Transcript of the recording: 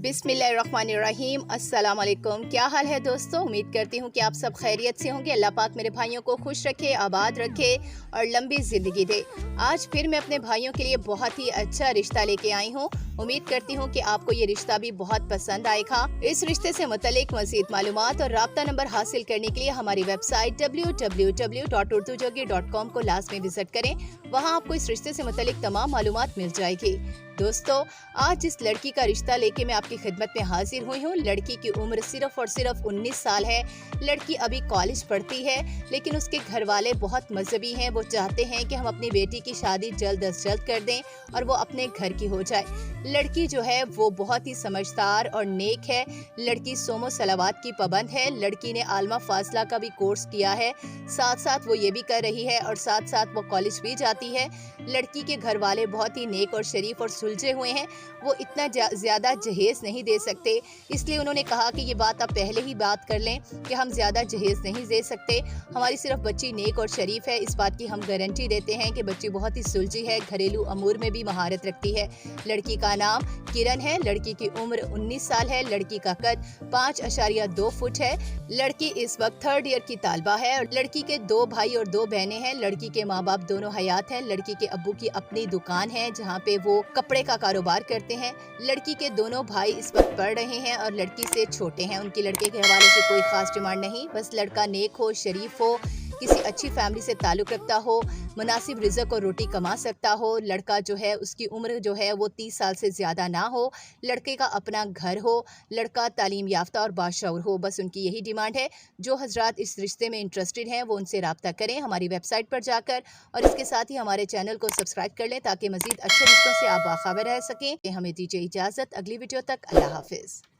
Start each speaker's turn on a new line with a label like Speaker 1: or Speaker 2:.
Speaker 1: बिस्मिल्लाहिर्रहमानिर्रहीम। अस्सलाम वालेकुम। क्या हाल है दोस्तों? उम्मीद करती हूँ कि आप सब खैरियत से होंगे। अल्लाह पाक मेरे भाइयों को खुश रखे, आबाद रखे और लंबी ज़िंदगी दे। आज फिर मैं अपने भाइयों के लिए बहुत ही अच्छा रिश्ता लेके आई हूँ। उम्मीद करती हूँ कि आपको ये रिश्ता भी बहुत पसंद आएगा। इस रिश्ते से मुतल्लिक मज़ीद मालूमात और राब्ता नंबर हासिल करने के लिए हमारी वेबसाइट www.urdujogi.com को लाज़मी विजिट करें। वहाँ आपको इस रिश्ते से मुतल्लिक तमाम मालूमात मिल जाएगी। दोस्तों, आज जिस लड़की का रिश्ता लेके मैं आपकी खिदमत में हाजिर हुई हूँ, लड़की की उम्र सिर्फ और सिर्फ 19 साल है। लड़की अभी कॉलेज पढ़ती है, लेकिन उसके घर वाले बहुत मजहबी हैं। वो चाहते हैं कि हम अपनी बेटी की शादी जल्द अज जल्द कर दें और वो अपने घर की हो जाए। लड़की जो है वो बहुत ही समझदार और नेक है। लड़की सोमो सलावात की पाबंद है। लड़की ने आलमा फाजला का भी कोर्स किया है, साथ साथ वो ये भी कर रही है और साथ साथ वो कॉलेज भी जाती है। लड़की के घर वाले बहुत ही नेक और शरीफ और सुलझे हुए हैं। वो इतना ज़्यादा जहेज़ नहीं दे सकते, इसलिए उन्होंने कहा कि ये बात आप पहले ही बात कर लें कि हम ज़्यादा जहेज़ नहीं दे सकते। हमारी सिर्फ बच्ची नेक और शरीफ है, इस बात की हम गारंटी देते हैं कि बच्ची बहुत ही सुलझी है, घरेलू अमूर में भी महारत रखती है। लड़की का नाम किरण है। लड़की की उम्र 19 साल है। लड़की का कद 5.2 फुट है। लड़की इस वक्त 3rd ईयर की तालबा है। लड़की के 2 भाई और 2 बहनें हैं। लड़की के माँ बाप दोनों हयात हैं। लड़की के अब्बू की अपनी दुकान है जहाँ पे वो कपड़े का कारोबार करते हैं। लड़की के दोनों भाई इस वक्त पढ़ रहे हैं और लड़की से छोटे हैं। उनकी लड़के के हवाले से कोई खास डिमांड नहीं, बस लड़का नेक हो, शरीफ हो, किसी अच्छी फैमिली से ताल्लुक़ रखता हो, मुनासिब रिज़्क और रोटी कमा सकता हो। लड़का जो है उसकी उम्र जो है वो 30 साल से ज़्यादा ना हो। लड़के का अपना घर हो। लड़का तालीम याफ्ता और बाशऊर हो। बस उनकी यही डिमांड है। जो हजरात इस रिश्ते में इंटरेस्टेड हैं वो उनसे रब्ता करें हमारी वेबसाइट पर जाकर, और इसके साथ ही हमारे चैनल को सब्सक्राइब कर लें ताकि मज़ीद अच्छे रिश्तों से आप बाखबर रह सकें। हमें दीजिए इजाज़त। अगली वीडियो तक अल्लाह हाफिज़।